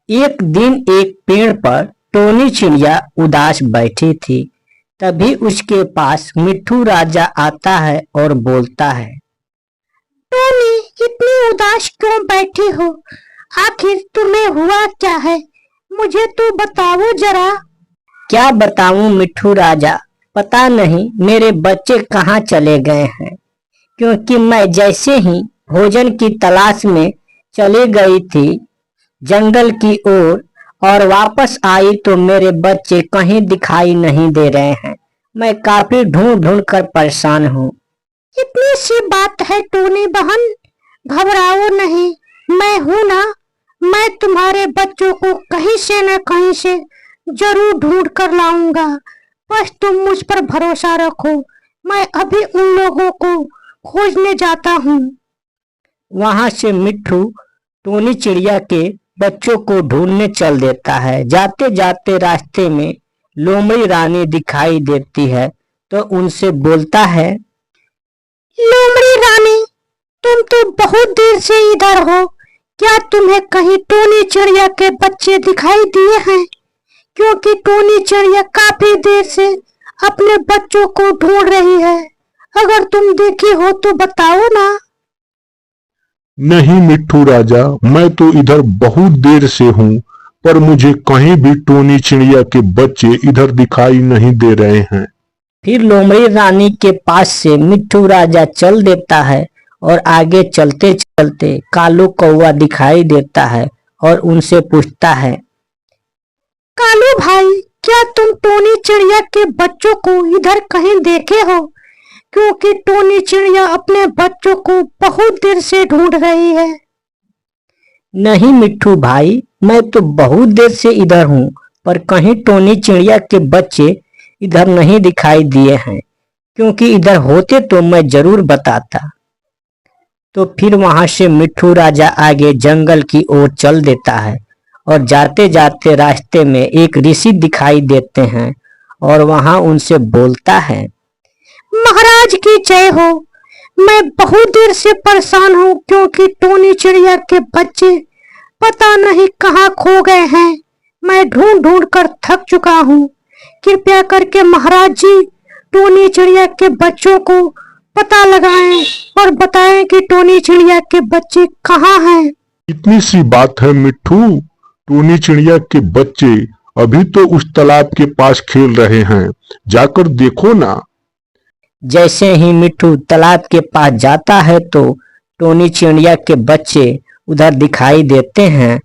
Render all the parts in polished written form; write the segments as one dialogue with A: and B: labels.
A: एक दिन एक पेड़ पर टोनी चिड़िया उदास बैठी थी। तभी उसके पास मिट्ठू राजा आता है और बोलता है,
B: टोनी, इतनी उदास क्यों बैठी हो? आखिर तुम्हें हुआ क्या है? मुझे तो बताओ जरा।
A: क्या बताऊं मिट्ठू राजा, पता नहीं मेरे बच्चे कहाँ चले गए हैं। क्योंकि मैं जैसे ही भोजन की तलाश में चली गई थी जंगल की ओर और वापस आई तो मेरे बच्चे कहीं दिखाई नहीं दे रहे हैं। मैं काफी ढूंढ ढूंढ कर परेशान हूँ।
B: इतनी सी बात है टोनी बहन, घबराओ नहीं, मैं हूं ना। मैं तुम्हारे बच्चों को कहीं से न कहीं से जरूर ढूंढ कर लाऊंगा। बस तुम मुझ पर भरोसा रखो, मैं अभी उन लोगों को खोजने जाता हूँ।
A: वहां से मिट्ठू टोनी चिड़िया के बच्चों को ढूंढने चल देता है। जाते जाते रास्ते में लोमड़ी रानी दिखाई देती है तो उनसे बोलता है,
B: लोमड़ी रानी, तुम तो बहुत देर से इधर हो। क्या तुम्हें कहीं टोनी चिड़िया के बच्चे दिखाई दिए हैं? क्योंकि टोनी चिड़िया काफी देर से अपने बच्चों को ढूंढ रही है। अगर तुम देखी हो तो बताओ ना।
C: नहीं मिट्ठू राजा, मैं तो इधर बहुत देर से हूँ, पर मुझे कहीं भी टोनी चिड़िया के बच्चे इधर दिखाई नहीं दे रहे हैं।
A: फिर लोमड़ी रानी के पास से मिट्ठू राजा चल देता है और आगे चलते चलते कालू कौवा दिखाई देता है और उनसे पूछता है,
B: कालू भाई, क्या तुम टोनी चिड़िया के बच्चों को इधर कहीं देखे हो? क्योंकि टोनी चिड़िया अपने बच्चों को बहुत देर से ढूंढ रही है।
A: नहीं मिट्ठू भाई, मैं तो बहुत देर से इधर हूँ, पर कहीं टोनी चिड़िया के बच्चे इधर नहीं दिखाई दिए हैं। क्योंकि इधर होते तो मैं जरूर बताता। तो फिर वहां से मिट्ठू राजा आगे जंगल की ओर चल देता है और जाते जाते रास्ते में एक ऋषि दिखाई देते हैं और वहां उनसे बोलता है,
B: महाराज की जय हो। मैं बहुत देर से परेशान हूँ क्योंकि टोनी चिड़िया के बच्चे पता नहीं कहाँ खो गए हैं। मैं ढूंढ ढूंढ कर थक चुका हूँ। कृपया करके महाराज जी टोनी चिड़िया के बच्चों को पता लगाएं और बताएं कि टोनी चिड़िया के बच्चे कहाँ हैं।
C: इतनी सी बात है मिट्ठू, टोनी चिड़िया के बच्चे अभी तो उस तालाब के पास खेल रहे हैं, जाकर देखो ना।
A: जैसे ही मिट्ठू तालाब के पास जाता है तो टोनी चिड़िया के बच्चे उधर दिखाई देते हैं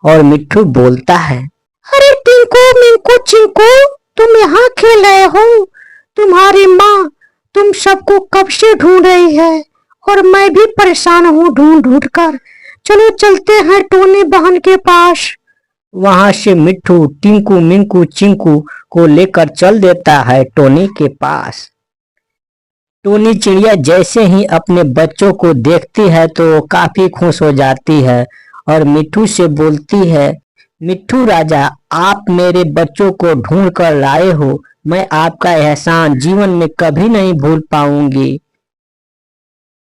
A: और मिट्ठू बोलता है,
B: अरे टिंकू मिंकू चिंकू, तुम यहाँ खेल रहे हो? तुम्हारी माँ तुम सबको कब से ढूंढ रही है और मैं भी परेशान हूँ ढूंढ ढूंढ कर। चलो चलते हैं टोनी बहन के पास।
A: वहां से मिट्ठू टिंकू मिंकू चिंकू को लेकर चल देता है टोनी के पास। टोनी चिड़िया जैसे ही अपने बच्चों को देखती है तो वो काफी खुश हो जाती है और मिट्ठू से बोलती है, मिट्ठू राजा, आप मेरे बच्चों को ढूंढ कर लाए हो। मैं आपका एहसान जीवन में कभी नहीं भूल पाऊंगी।